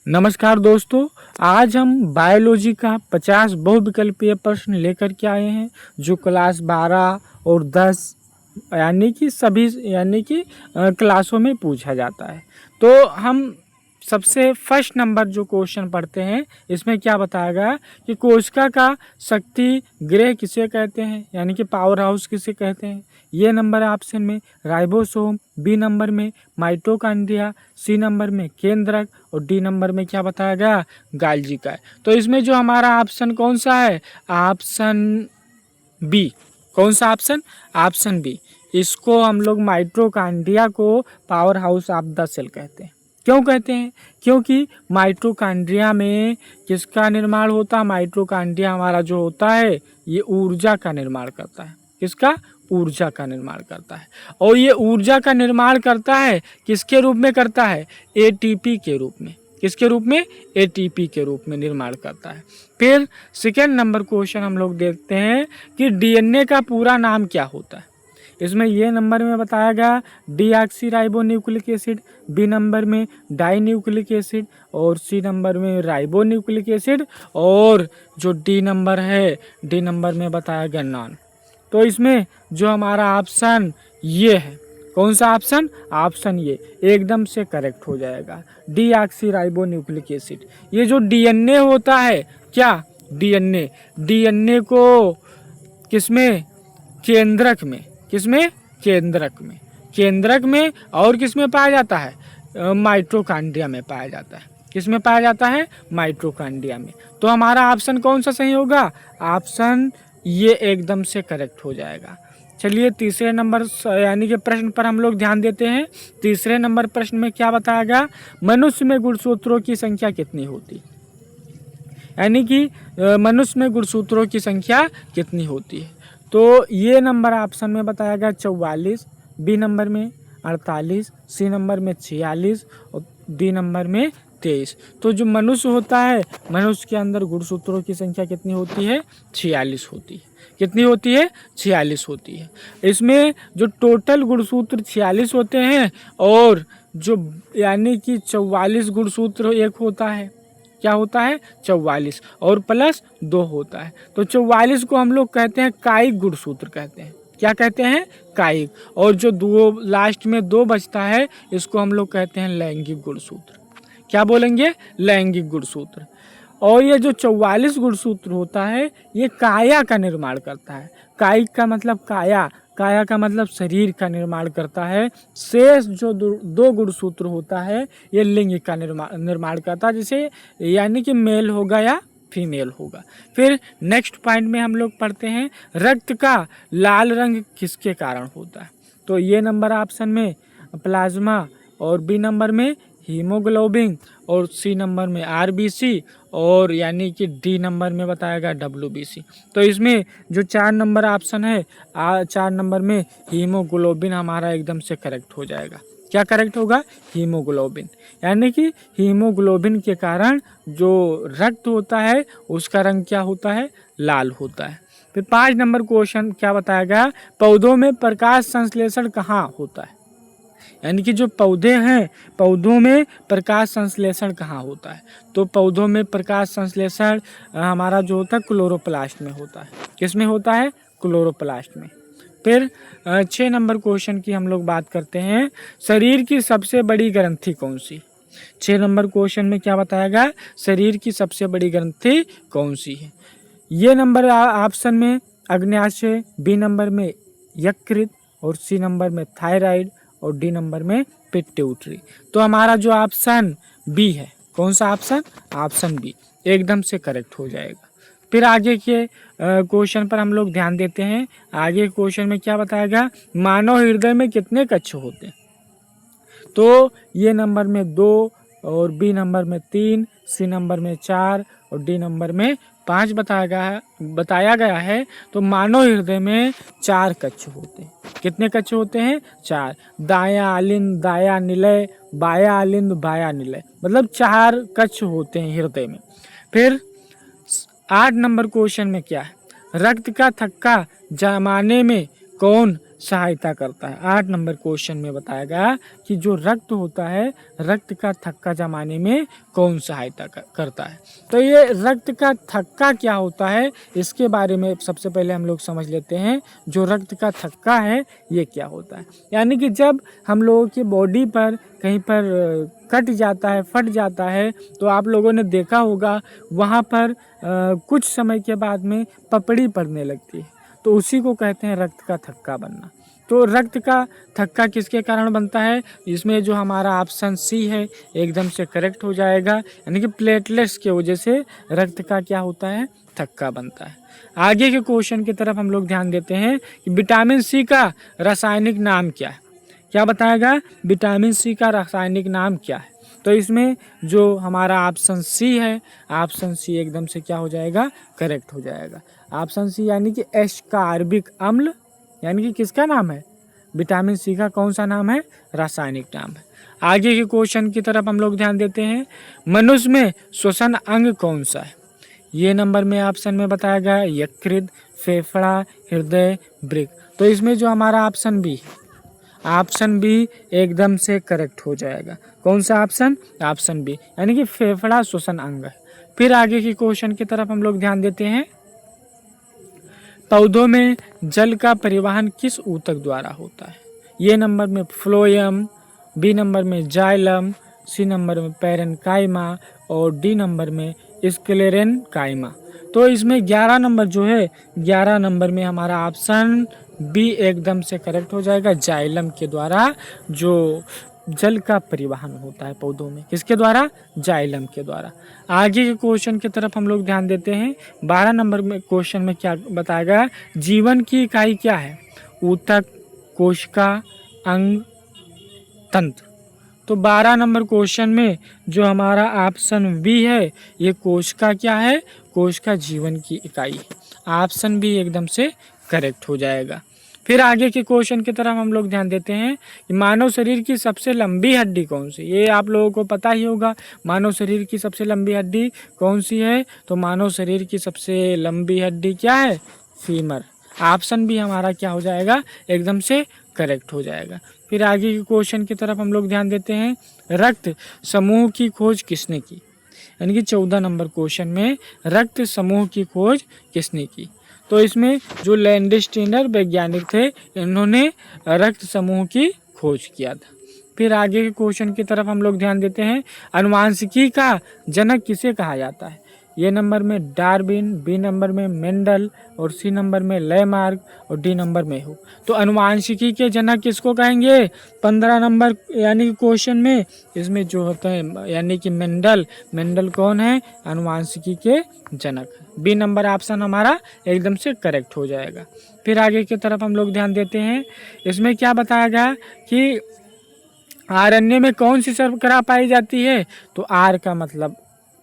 नमस्कार दोस्तों, आज हम बायोलॉजी का 50 बहुविकल्पीय प्रश्न लेकर के आए हैं जो क्लास 12 और 10 यानी कि क्लासों में पूछा जाता है। तो हम सबसे फर्स्ट नंबर जो क्वेश्चन पढ़ते हैं, इसमें क्या बताया गया कि कोशिका का शक्ति गृह किसे कहते हैं, यानी कि पावर हाउस किसे कहते हैं। ये नंबर ऑप्शन में राइबोसोम, बी नंबर में माइटोकॉन्ड्रिया, सी नंबर में केंद्रक और डी नंबर में क्या बताया गया, गाल्जी का है। तो इसमें जो हमारा ऑप्शन कौन सा है, ऑप्शन बी। कौन सा ऑप्शन, ऑप्शन बी। इसको हम लोग माइटोकॉन्ड्रिया को power house of the cell कहते हैं। क्यों कहते हैं, क्योंकि माइटोकॉन्ड्रिया में किसका निर्माण होता है, माइटोकॉन्ड्रिया हमारा जो होता है ये ऊर्जा का निर्माण करता है। किसका, ऊर्जा का निर्माण करता है। और ये ऊर्जा का निर्माण करता है किसके रूप में करता है, एटीपी के रूप में। किसके रूप में, एटीपी के रूप में निर्माण करता है। फिर सेकेंड नंबर क्वेश्चन हम लोग देखते हैं कि डीएनए का पूरा नाम क्या होता है। इसमें ये नंबर में बताया गया डीऑक्सीराइबोन्यूक्लिक एसिड, बी नंबर में डाई न्यूक्लिक एसिड और सी नंबर में राइबोन्यूक्लिक एसिड और जो डी नंबर है, डी नंबर में बताया गया नॉन। तो इसमें जो हमारा ऑप्शन ये है, कौन सा ऑप्शन, ऑप्शन ये एकदम से करेक्ट हो जाएगा, डीऑक्सीराइबोन्यूक्लिक एसिड। ये जो डीएनए होता है, क्या डीएनए, डीएनए को किसमें, केंद्रक में। किसमें, केंद्रक में। केंद्रक में और किसमें पाया जाता है, माइटोकॉन्ड्रिया में पाया जाता है। किसमें पाया जाता है, माइटोकॉन्ड्रिया में। तो हमारा ऑप्शन कौन सा सही होगा, ऑप्शन ये एकदम से करेक्ट हो जाएगा। चलिए तीसरे नंबर यानी कि प्रश्न पर हम लोग ध्यान देते हैं। तीसरे नंबर प्रश्न में क्या बताया गया, मनुष्य में गुणसूत्रों की संख्या कितनी होती, यानी कि मनुष्य में गुणसूत्रों की संख्या कितनी होती है। तो ये नंबर ऑप्शन में बताया गया 44, बी नंबर में 48, सी नंबर में 46 और डी नंबर में 23। तो जो मनुष्य होता है, मनुष्य के अंदर गुणसूत्रों की संख्या कितनी होती है, 46 होती है। कितनी होती है, 46 होती है। इसमें जो टोटल गुणसूत्र 46 होते हैं और जो यानी कि 44 गुणसूत्र एक होता है, क्या होता है, 44 और प्लस 2 होता है। तो 44 को हम लोग कहते हैं कायिक गुणसूत्र कहते हैं। क्या कहते हैं, कायिक। और जो दो लास्ट में 2 बचता है, इसको हम लोग कहते हैं लैंगिक गुणसूत्र। क्या बोलेंगे, लैंगिक गुणसूत्र। और ये जो 44 गुणसूत्र होता है, ये काया का निर्माण करता है। कायिक का मतलब काया, काया का मतलब शरीर का निर्माण करता है। शेष जो 2 गुणसूत्र होता है, ये लिंग का निर्माण करता है, जैसे यानी कि मेल होगा या फीमेल होगा। फिर नेक्स्ट पॉइंट में हम लोग पढ़ते हैं रक्त का लाल रंग किसके कारण होता है। तो ये नंबर ऑप्शन में प्लाज्मा और बी नंबर में हीमोग्लोबिन और सी नंबर में आरबीसी और यानी कि डी नंबर में बताया गया डब्ल्यूबीसी। तो इसमें जो 4 नंबर ऑप्शन है, 4 नंबर में हीमोग्लोबिन हमारा एकदम से करेक्ट हो जाएगा। क्या करेक्ट होगा, हीमोग्लोबिन। यानी कि हीमोग्लोबिन के कारण जो रक्त होता है उसका रंग क्या होता है, लाल होता है। फिर 5 नंबर क्वेश्चन क्या बताया गया, पौधों में प्रकाश संश्लेषण कहाँ होता है, यानी कि जो पौधे हैं, पौधों में प्रकाश संश्लेषण कहाँ होता है। तो पौधों में प्रकाश संश्लेषण हमारा जो होता है क्लोरोप्लास्ट में होता है। किस में होता है, क्लोरोप्लास्ट में। फिर 6 नंबर क्वेश्चन की हम लोग बात करते हैं, शरीर की सबसे बड़ी ग्रंथि कौन सी। 6 नंबर क्वेश्चन में क्या बताया गया, शरीर की सबसे बड़ी ग्रंथि कौन सी है। ये नंबर ऑप्शन में अग्न्याशय, बी नंबर में यकृत और सी नंबर में थायराइड और डी नंबर में पिट्यूटरी। तो हमारा जो ऑप्शन बी है, कौन सा ऑप्शन, ऑप्शन बी एकदम से करेक्ट हो जाएगा। फिर आगे के क्वेश्चन पर हम लोग ध्यान देते हैं। आगे क्वेश्चन में क्या बताया गया, मानव हृदय में कितने कक्ष होते हैं। तो ये नंबर में 2 और बी नंबर में 3, सी नंबर में 4 और डी नंबर में 5 बताया गया है। तो मानव हृदय में 4 कक्ष होते हैं। कितने कक्ष होते हैं, 4। दाया आलिंद, दाया निलय, बाया आलिंद, बाया निलय, मतलब 4 कक्ष होते हैं हृदय में। फिर 8 नंबर क्वेश्चन में क्या है, रक्त का थक्का जमाने में कौन सहायता करता है। 8 नंबर क्वेश्चन में बताया गया कि जो रक्त होता है, रक्त का थक्का जमाने में कौन सहायता करता है। तो ये रक्त का थक्का क्या होता है, इसके बारे में सबसे पहले हम लोग समझ लेते हैं। जो रक्त का थक्का है ये क्या होता है, यानी कि जब हम लोगों की बॉडी पर कहीं पर कट जाता है, फट जाता है, तो आप लोगों ने देखा होगा वहाँ पर कुछ समय के बाद में पपड़ी पड़ने लगती है, तो उसी को कहते हैं रक्त का थक्का बनना। तो रक्त का थक्का किसके कारण बनता है, इसमें जो हमारा ऑप्शन सी है एकदम से करेक्ट हो जाएगा, यानी कि प्लेटलेट्स की वजह से रक्त का क्या होता है, थक्का बनता है। आगे के क्वेश्चन की तरफ हम लोग ध्यान देते हैं कि विटामिन सी का रासायनिक नाम क्या है। क्या बताएगा, विटामिन सी का रासायनिक नाम क्या है। तो इसमें जो हमारा ऑप्शन सी है, ऑप्शन सी एकदम से क्या हो जाएगा, करेक्ट हो जाएगा। ऑप्शन सी यानी कि एस्कॉर्बिक अम्ल, यानी कि किसका नाम है, विटामिन सी का कौन सा नाम है, रासायनिक नाम है। आगे के क्वेश्चन की तरफ हम लोग ध्यान देते हैं। मनुष्य में श्वसन अंग कौन सा है। ये नंबर में ऑप्शन में बताया गया है यकृत, फेफड़ा, हृदय, वृक्क। तो इसमें जो हमारा ऑप्शन बी, ऑप्शन बी एकदम से करेक्ट हो जाएगा। कौन सा ऑप्शन, ऑप्शन बी, यानी कि फेफड़ा श्वसन अंग है। फिर आगे की क्वेश्चन की तरफ हम लोग ध्यान देते हैं। पौधों में जल का परिवहन किस ऊतक द्वारा होता है। ये नंबर में फ्लोएम, बी नंबर में जाइलम, सी नंबर में पैरेन्काइमा और डी नंबर में स्क्लेरेन्काइमा। तो इसमें 11 नंबर जो है, 11 नंबर में हमारा ऑप्शन बी एकदम से करेक्ट हो जाएगा। जाइलम के द्वारा जो जल का परिवहन होता है पौधों में, किसके द्वारा, जाइलम के द्वारा। आगे के क्वेश्चन की तरफ हम लोग ध्यान देते हैं। 12 नंबर में क्वेश्चन में क्या बताया गया, जीवन की इकाई क्या है, ऊतक, कोशिका, अंग, तंत्र। तो 12 नंबर क्वेश्चन में जो हमारा ऑप्शन बी है, ये कोशिका क्या है, कोशिका जीवन की इकाई है। ऑप्शन बी एकदम से करेक्ट हो जाएगा। फिर आगे के क्वेश्चन की तरफ हम लोग ध्यान देते हैं कि मानव शरीर की सबसे लंबी हड्डी कौन सी। ये आप लोगों को पता ही होगा, मानव शरीर की सबसे लंबी हड्डी कौन सी है। तो मानव शरीर की सबसे लंबी हड्डी क्या है, फीमर। ऑप्शन भी हमारा क्या हो जाएगा, एकदम से करेक्ट हो जाएगा। फिर आगे के क्वेश्चन की तरफ हम लोग ध्यान देते हैं। रक्त समूह की खोज किसने की, यानी कि 14 नंबर क्वेश्चन में रक्त समूह की खोज किसने की। तो इसमें जो लैंडस्टीनर वैज्ञानिक थे, इन्होंने रक्त समूह की खोज किया था। फिर आगे के क्वेश्चन की तरफ हम लोग ध्यान देते हैं। अनुवांशिकी का जनक किसे कहा जाता है। ये नंबर में डार्विन, बी नंबर में मेंडल और सी नंबर में लेमार्क और डी नंबर में हो। तो अनुवांशिकी के जनक किसको कहेंगे, 15 नंबर यानी कि क्वेश्चन में इसमें जो होता है, यानी कि मेंडल कौन है, अनुवांशिकी के जनक। बी नंबर ऑप्शन हमारा एकदम से करेक्ट हो जाएगा। फिर आगे की तरफ हम लोग ध्यान देते हैं। इसमें क्या बताया गया कि आरएनए में कौन सी शर्करा पाई जाती है। तो आर का मतलब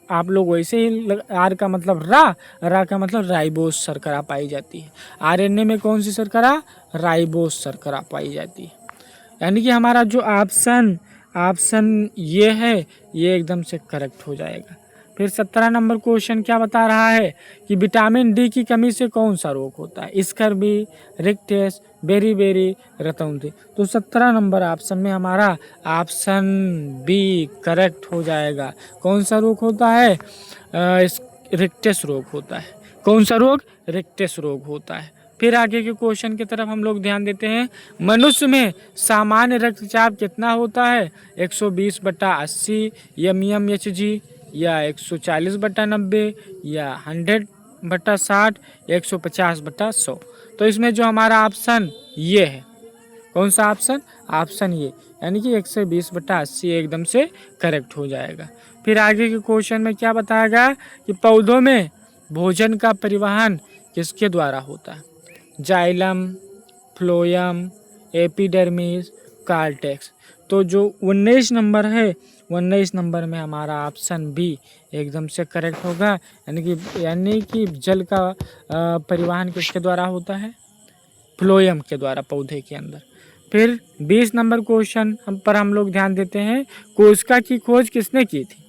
आप लोग वैसे ही, आर का मतलब रा का मतलब राइबोस शर्करा पाई जाती है। आरएनए में कौन सी शर्करा, राइबोस शर्करा पाई जाती है। यानी कि हमारा जो ऑप्शन ये है, ये एकदम से करेक्ट हो जाएगा। फिर 17 नंबर क्वेश्चन क्या बता रहा है कि विटामिन डी की कमी से कौन सा रोग होता है। स्कर्वी, रिक्टेस, बेरी रतौंधी। तो 17 नंबर ऑप्शन में हमारा ऑप्शन बी करेक्ट हो जाएगा। कौन सा रोग होता है, रिक्टेस रोग होता है। कौन सा रोग, रिक्टेस रोग होता है। फिर आगे के क्वेश्चन की तरफ हम लोग ध्यान देते हैं। मनुष्य में सामान्य रक्तचाप कितना होता है, 120/80 mmHg या 140/90 या 100/60, 150/100। तो इसमें जो हमारा ऑप्शन ये है, कौन सा ऑप्शन, ऑप्शन ये, यानी कि 120/80 एकदम से करेक्ट हो जाएगा। फिर आगे के क्वेश्चन में क्या बताया गया कि पौधों में भोजन का परिवहन किसके द्वारा होता है। Xylem, phloem, epidermis, cortex. तो जो 19 नंबर है, 19 नंबर में हमारा ऑप्शन बी एकदम से करेक्ट होगा, यानी कि जल का परिवहन किसके द्वारा होता है, फ्लोएम के द्वारा पौधे के अंदर। फिर 20 नंबर क्वेश्चन पर हम लोग ध्यान देते हैं। कोशिका की खोज किसने की थी,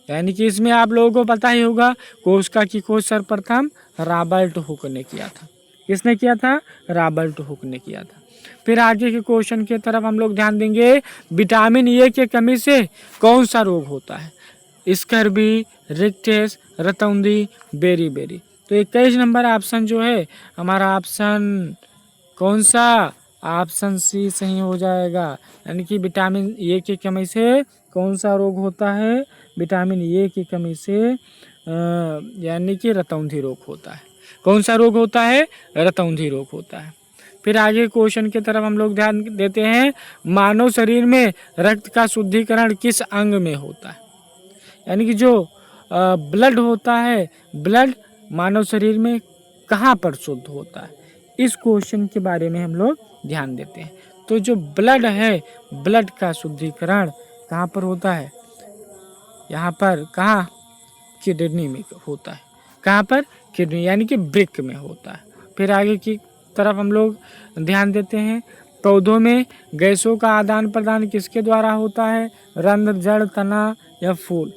यानी कि इसमें आप लोगों को पता ही होगा, कोशिका की खोज सर्वप्रथम रॉबर्ट हुक ने किया था। किसने किया था? रॉबर्ट हुक ने किया था। फिर आगे के क्वेश्चन की तरफ हम लोग ध्यान देंगे, विटामिन ए की कमी से कौन सा रोग होता है? स्कर्वी, रिक्टेस, रतौंधी, बेरी। तो 21 नंबर ऑप्शन जो है हमारा ऑप्शन कौन सा? ऑप्शन सी सही हो जाएगा। यानी कि विटामिन ए की कमी से कौन सा रोग होता है? विटामिन ए की कमी से यानी कि रतौंधी रोग होता है। कौन सा रोग होता है? रतौंधी रोग होता है। फिर आगे क्वेश्चन की तरफ हम लोग ध्यान देते हैं, मानव शरीर में रक्त का शुद्धिकरण किस अंग में होता है? यानी कि जो ब्लड होता है, ब्लड मानव शरीर में कहाँ पर शुद्ध होता है? इस क्वेश्चन के बारे में हम लोग ध्यान देते हैं। तो जो ब्लड है, ब्लड का शुद्धिकरण कहाँ पर होता है? यहाँ पर कहाँ? किडनी में होता है। कहाँ पर? किडनी यानी कि वृक्क में होता है। फिर आगे की तरफ हम लोग ध्यान देते हैं, पौधों में गैसों का आदान प्रदान किसके द्वारा होता है? रंध्र, जड़, तना या फूल?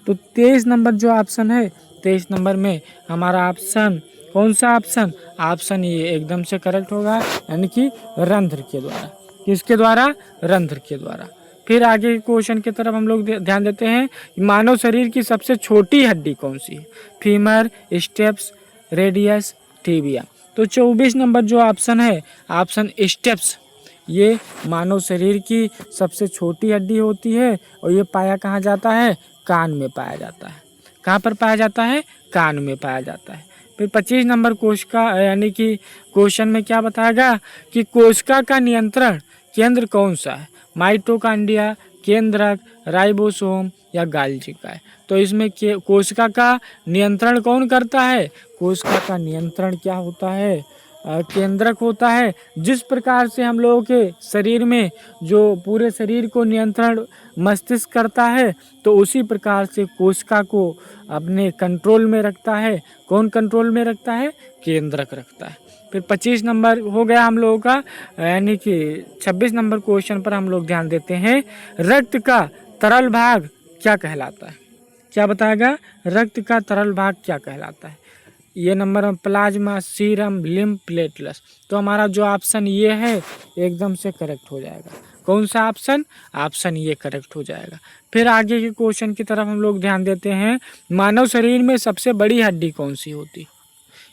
तो 23 नंबर जो ऑप्शन है, 23 नंबर में हमारा ऑप्शन कौन सा ऑप्शन? ऑप्शन ये एकदम से करेक्ट होगा, यानी कि रंध्र के द्वारा। किसके द्वारा? रंध्र के द्वारा। फिर आगे के क्वेश्चन की तरफ हम लोग ध्यान देते हैं, मानव शरीर की सबसे छोटी हड्डी कौन सी है? Femur, steps, radius, tibia. तो 24 नंबर जो ऑप्शन है, ऑप्शन स्टेप्स, ये मानव शरीर की सबसे छोटी हड्डी होती है और ये पाया कहाँ जाता है? कान में पाया जाता है। कहाँ पर पाया जाता है? कान में पाया जाता है। फिर 25 नंबर कोशिका यानी कि क्वेश्चन में क्या बताएगा कि कोशिका का नियंत्रण केंद्र कौन सा है? माइटोकॉन्ड्रिया, केंद्रक, राइबोसोम या गाल्जी का है? तो इसमें कोशिका का नियंत्रण कौन करता है? कोशिका का नियंत्रण क्या होता है? केंद्रक होता है। जिस प्रकार से हम लोगों के शरीर में जो पूरे शरीर को नियंत्रण मस्तिष्क करता है, तो उसी प्रकार से कोशिका को अपने कंट्रोल में रखता है। कौन कंट्रोल में रखता है? केंद्रक रखता है। फिर 25 नंबर हो गया हम लोगों का, यानी कि 26 नंबर क्वेश्चन पर हम लोग ध्यान देते हैं, रक्त का तरल भाग क्या कहलाता है? क्या बताएगा? रक्त का तरल भाग क्या कहलाता है? ये नंबर में प्लाज्मा, सीरम, लिम्फ, प्लेटलेट्स। तो हमारा जो ऑप्शन ये है एकदम से करेक्ट हो जाएगा। कौन सा ऑप्शन? ऑप्शन ये करेक्ट हो जाएगा। फिर आगे के क्वेश्चन की तरफ हम लोग ध्यान देते हैं, मानव शरीर में सबसे बड़ी हड्डी कौन सी होती है?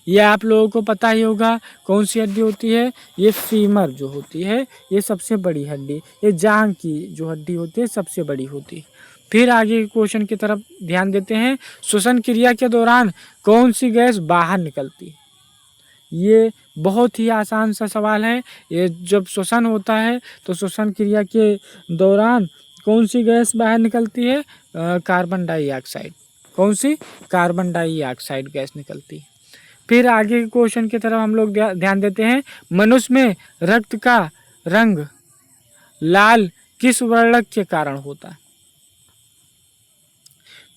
ये आप लोगों को पता ही होगा कौन सी हड्डी होती है। ये फीमर जो होती है ये सबसे बड़ी हड्डी, ये जांघ की जो हड्डी होती है सबसे बड़ी होती है। फिर आगे के क्वेश्चन की तरफ ध्यान देते हैं, श्वसन क्रिया के दौरान कौन सी गैस बाहर निकलती है? ये बहुत ही आसान सा सवाल है। ये जब श्वसन होता है तो श्वसन क्रिया के दौरान कौन सी गैस बाहर निकलती है? Carbon dioxide. कौन सी? कार्बन डाइऑक्साइड गैस निकलती है। फिर आगे के क्वेश्चन की तरफ हम लोग ध्यान देते हैं, मनुष्य में रक्त का रंग लाल किस वर्णक के कारण होता है?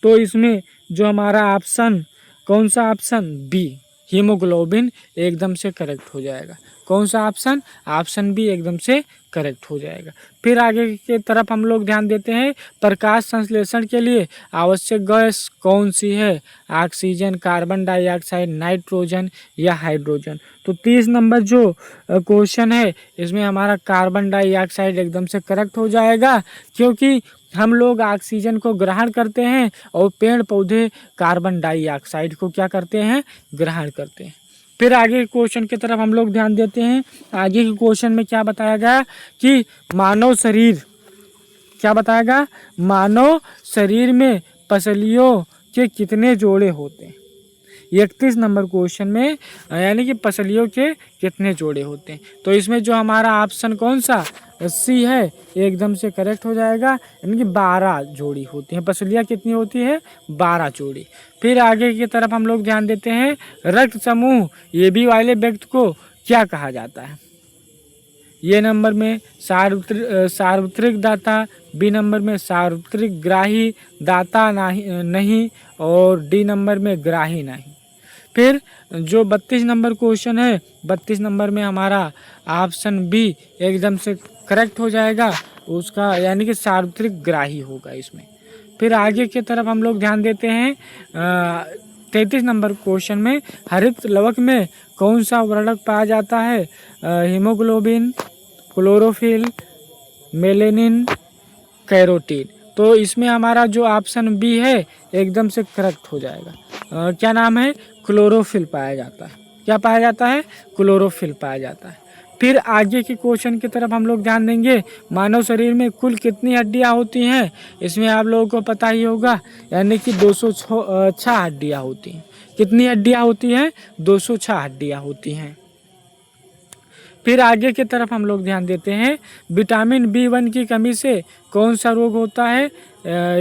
तो इसमें जो हमारा ऑप्शन कौन सा ऑप्शन? बी, हीमोग्लोबिन एकदम से करेक्ट हो जाएगा। कौन सा ऑप्शन? ऑप्शन बी एकदम से करेक्ट हो जाएगा। फिर आगे की तरफ हम लोग ध्यान देते हैं, प्रकाश संश्लेषण के लिए आवश्यक गैस कौन सी है? ऑक्सीजन, कार्बन डाइऑक्साइड, नाइट्रोजन या हाइड्रोजन? तो 30 नंबर जो क्वेश्चन है इसमें हमारा कार्बन डाइऑक्साइड एकदम से करेक्ट हो जाएगा, क्योंकि हम लोग ऑक्सीजन को ग्रहण करते हैं और पेड़ पौधे कार्बन डाइऑक्साइड को क्या करते हैं? ग्रहण करते हैं। फिर आगे के क्वेश्चन की तरफ हम लोग ध्यान देते हैं, आगे के क्वेश्चन में क्या बताया गया कि मानव शरीर, क्या बताएगा? मानव शरीर में पसलियों के कितने जोड़े होते हैं? 31 नंबर क्वेश्चन में यानी कि पसलियों के कितने जोड़े होते हैं? तो इसमें जो हमारा ऑप्शन कौन सा? सी है एकदम से करेक्ट हो जाएगा, यानी कि 12 जोड़ी होती हैं। पसलियाँ कितनी होती है? 12 जोड़ी। फिर आगे की तरफ हम लोग ध्यान देते हैं, रक्त समूह ये भी वाले व्यक्ति को क्या कहा जाता है? ये नंबर में सार्वत्रिक दाता, बी नंबर में सार्वत्रिक ग्राही दाता नहीं और डी नंबर में ग्राही नहीं। फिर जो 32 नंबर क्वेश्चन है, 32 नंबर में हमारा ऑप्शन बी एकदम से करेक्ट हो जाएगा उसका, यानी कि सार्वत्रिक ग्राही होगा इसमें। फिर आगे की तरफ हम लोग ध्यान देते हैं, 33 नंबर क्वेश्चन में हरित लवक में कौन सा वर्णक पाया जाता है? Haemoglobin, chlorophyll, melanin, carotene. तो इसमें हमारा जो ऑप्शन बी है एकदम से करेक्ट हो जाएगा। क्या नाम है? क्लोरोफिल पाया जाता है। क्या पाया जाता है? क्लोरोफिल पाया जाता है। फिर आगे के क्वेश्चन की तरफ हम लोग ध्यान देंगे। मानव शरीर में कुल कितनी हड्डियां होती हैं? इसमें आप लोगों को पता ही होगा, यानी कि 206 हड्डियां होती हैं। कितनी हड्डियां होती हैं? 206 हड्डियां होती हैं। फिर आगे की तरफ हम लोग ध्यान देते हैं। विटामिन B1 की कमी से कौन सा रोग होता है?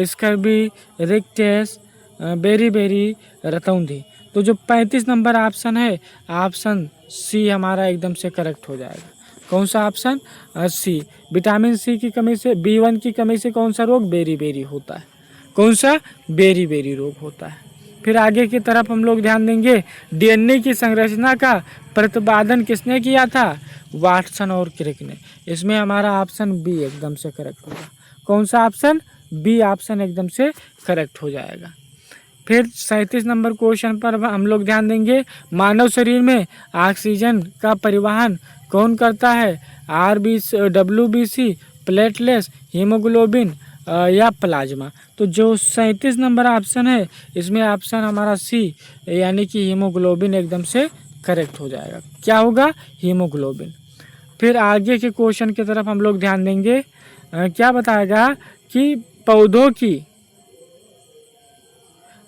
स्कर्वी, रिक्टेस, बेरी रतौंधी। तो जो 35 नंबर ऑप्शन है, ऑप्शन सी हमारा एकदम से करेक्ट हो जाएगा। कौन सा ऑप्शन? सी। विटामिन सी की कमी से, B1 की कमी से कौन सा रोग? बेरी होता है। कौन सा? बेरी रोग होता है। फिर आगे की तरफ हम लोग ध्यान देंगे। DNA की संरचना का प्रतिपादन किसने किया था? वाटसन और क्रिक ने। इसमें हमारा ऑप्शन बी एकदम से करेक्ट होगा। कौन सा ऑप्शन? बी ऑप्शन एकदम से करेक्ट हो जाएगा। फिर 37 नंबर क्वेश्चन पर हम लोग ध्यान देंगे। मानव शरीर में ऑक्सीजन का परिवहन कौन करता है? WBC, प्लेटलेट्स, हीमोग्लोबिन या प्लाज्मा। तो जो 37 नंबर ऑप्शन है, इसमें ऑप्शन हमारा सी यानी कि हीमोग्लोबिन एकदम से करेक्ट हो जाएगा। क्या होगा? हीमोग्लोबिन। फिर आगे के क्वेश्चन की तरफ हम लोग ध्यान देंगे। क्या बताएगा कि पौधों की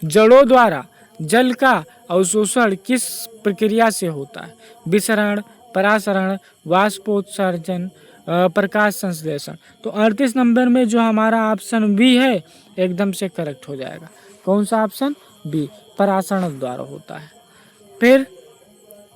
जड़ों द्वारा जल का अवशोषण किस प्रक्रिया से होता है? विसरण, परासरण, वाष्पोत्सर्जन, प्रकाश संश्लेषण। तो 38 नंबर में जो हमारा ऑप्शन बी है एकदम से करेक्ट हो जाएगा। कौन सा ऑप्शन? बी, परासरण द्वारा होता है। फिर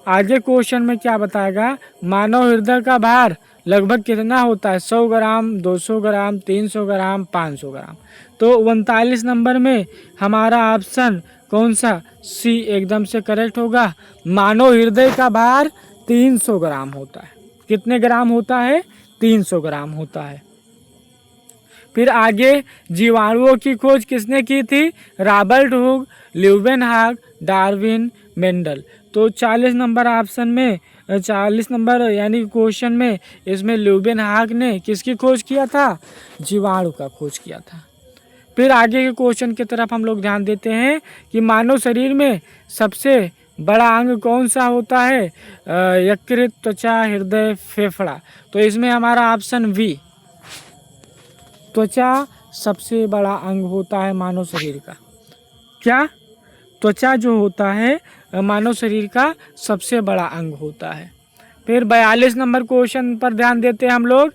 आगे क्वेश्चन में क्या बताएगा? मानव हृदय का भार लगभग कितना होता है? 100 ग्राम, 200 ग्राम, 300 ग्राम, 500 ग्राम। तो 39 नंबर में हमारा ऑप्शन कौन सा? सी एकदम से करेक्ट होगा। मानव हृदय का भार 300 ग्राम होता है। कितने ग्राम होता है? 300 ग्राम होता है। फिर आगे जीवाणुओं की खोज किसने की थी? Robert Hooke, Leeuwenhoek, Darwin, Mendel. तो 40 नंबर ऑप्शन में, 40 नंबर यानी क्वेश्चन में इसमें ल्यूवेनहॉक ने किसकी खोज किया था? जीवाणु का खोज किया था। फिर आगे के क्वेश्चन की तरफ हम लोग ध्यान देते हैं कि मानव शरीर में सबसे बड़ा अंग कौन सा होता है? यकृत, त्वचा, हृदय, फेफड़ा। तो इसमें हमारा ऑप्शन बी, त्वचा सबसे बड़ा अंग होता है मानव शरीर का। क्या? त्वचा जो होता है मानव शरीर का सबसे बड़ा अंग होता है। फिर 42 नंबर क्वेश्चन पर ध्यान देते हैं हम लोग।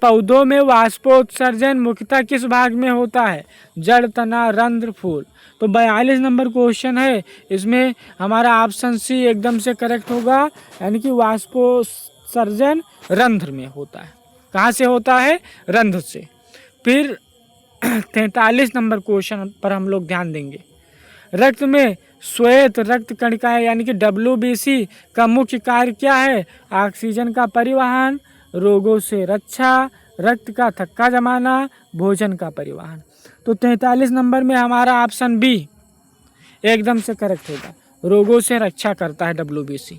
पौधों में वाष्पोत्सर्जन मुख्यतः किस भाग में होता है? जड़, तना, रंध्र, फूल। तो 42 नंबर क्वेश्चन है, इसमें हमारा ऑप्शन सी एकदम से करेक्ट होगा, यानी कि वाष्पोत्सर्जन रंध्र में होता है। कहाँ से होता है? रंध्र से। फिर 43 नंबर क्वेश्चन पर हम लोग ध्यान देंगे। रक्त में श्वेत रक्त कणिकाएं यानी कि WBC का मुख्य कार्य क्या है? ऑक्सीजन का परिवहन, रोगों से रक्षा, रक्त का थक्का जमाना, भोजन का परिवहन। तो 43 नंबर में हमारा ऑप्शन बी एकदम से करेक्ट होगा। रोगों से रक्षा करता है WBC।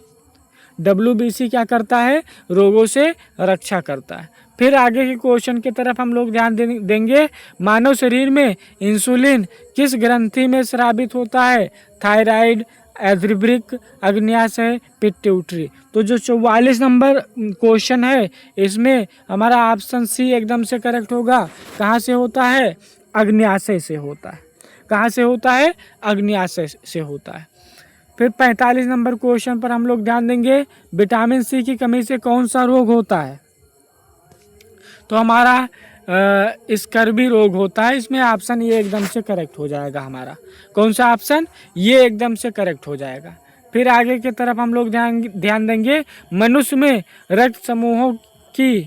WBC क्या करता है? रोगों से रक्षा करता है। फिर आगे के क्वेश्चन की तरफ हम लोग ध्यान देंगे। मानव शरीर में इंसुलिन किस ग्रंथि में स्रावित होता है? थायराइड, एथेरिक, अग्न्याशय, पिट्यूटरी। तो जो 44 नंबर क्वेश्चन है, इसमें हमारा ऑप्शन सी एकदम से करेक्ट होगा। कहाँ से होता है? अग्न्याशय से होता है। कहाँ से होता है? अग्न्याशय से होता है। फिर 45 नंबर क्वेश्चन पर हम लोग ध्यान देंगे। विटामिन सी की कमी से कौन सा रोग होता है? तो हमारा स्कर्वी रोग होता है। इसमें ऑप्शन ये एकदम से करेक्ट हो जाएगा हमारा। कौन सा ऑप्शन? ये एकदम से करेक्ट हो जाएगा। फिर आगे की तरफ हम लोग ध्यान देंगे। मनुष्य में रक्त समूहों की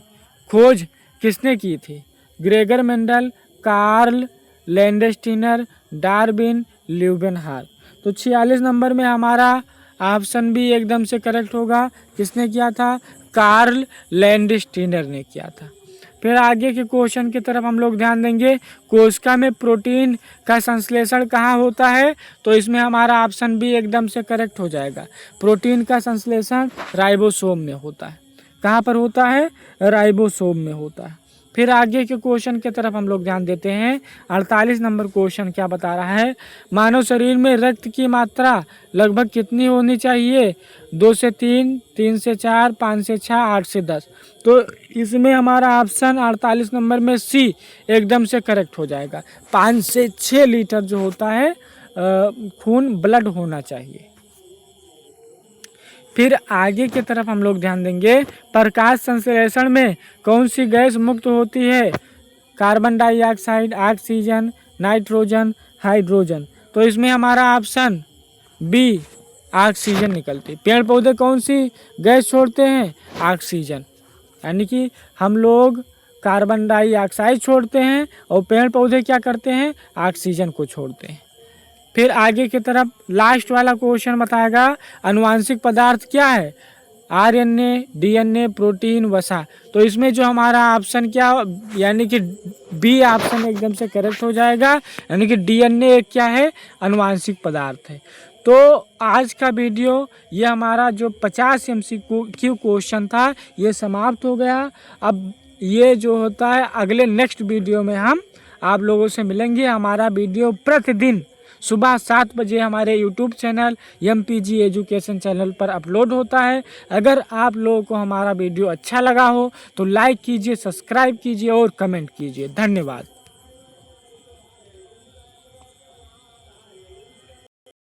खोज किसने की थी? Gregor Mendel, Karl Landsteiner, Darwin, Leeuwenhoek. तो 46 नंबर में हमारा ऑप्शन भी एकदम से करेक्ट होगा। किसने किया था? कार्ल लैंडस्टीनर ने किया था। फिर आगे के क्वेश्चन की तरफ हम लोग ध्यान देंगे। कोशिका में प्रोटीन का संश्लेषण कहाँ होता है, तो इसमें हमारा ऑप्शन बी एकदम से करेक्ट हो जाएगा। प्रोटीन का संश्लेषण राइबोसोम में होता है। कहाँ पर होता है? राइबोसोम में होता है। फिर आगे के क्वेश्चन की तरफ हम लोग ध्यान देते हैं। 48 नंबर क्वेश्चन क्या बता रहा है? मानव शरीर में रक्त की मात्रा लगभग कितनी होनी चाहिए? 2 से 3, 3 से 4, 5 से 6, 8 से 10। तो इसमें हमारा ऑप्शन 48 नंबर में सी एकदम से करेक्ट हो जाएगा। 5 से 6 लीटर जो होता है खून ब्लड होना चाहिए। फिर आगे की तरफ हम लोग ध्यान देंगे। प्रकाश संश्लेषण में कौन सी गैस मुक्त होती है? Carbon dioxide, oxygen, nitrogen, hydrogen. तो इसमें हमारा ऑप्शन बी ऑक्सीजन निकलती है। पेड़ पौधे कौन सी गैस छोड़ते हैं? ऑक्सीजन। यानी कि हम लोग कार्बन डाइऑक्साइड छोड़ते हैं और पेड़ पौधे क्या करते हैं? ऑक्सीजन को छोड़ते हैं। फिर आगे की तरफ लास्ट वाला क्वेश्चन बताएगा आनुवांशिक पदार्थ क्या है? आरएनए, डीएनए, प्रोटीन, वसा। तो इसमें जो हमारा ऑप्शन क्या, यानी कि बी ऑप्शन एकदम से करेक्ट हो जाएगा। यानी कि डीएनए एक क्या है? आनुवांशिक पदार्थ है। तो आज का वीडियो ये हमारा जो 50 MCQ क्वेश्चन था ये समाप्त हो गया। अब ये जो होता है अगले नेक्स्ट वीडियो में हम आप लोगों से मिलेंगे। हमारा वीडियो प्रतिदिन सुबह 7 बजे हमारे YouTube channel MPG education channel पर अपलोड होता है। अगर आप लोगों को हमारा वीडियो अच्छा लगा हो तो लाइक कीजिए, सब्सक्राइब कीजिए और कमेंट कीजिए। धन्यवाद।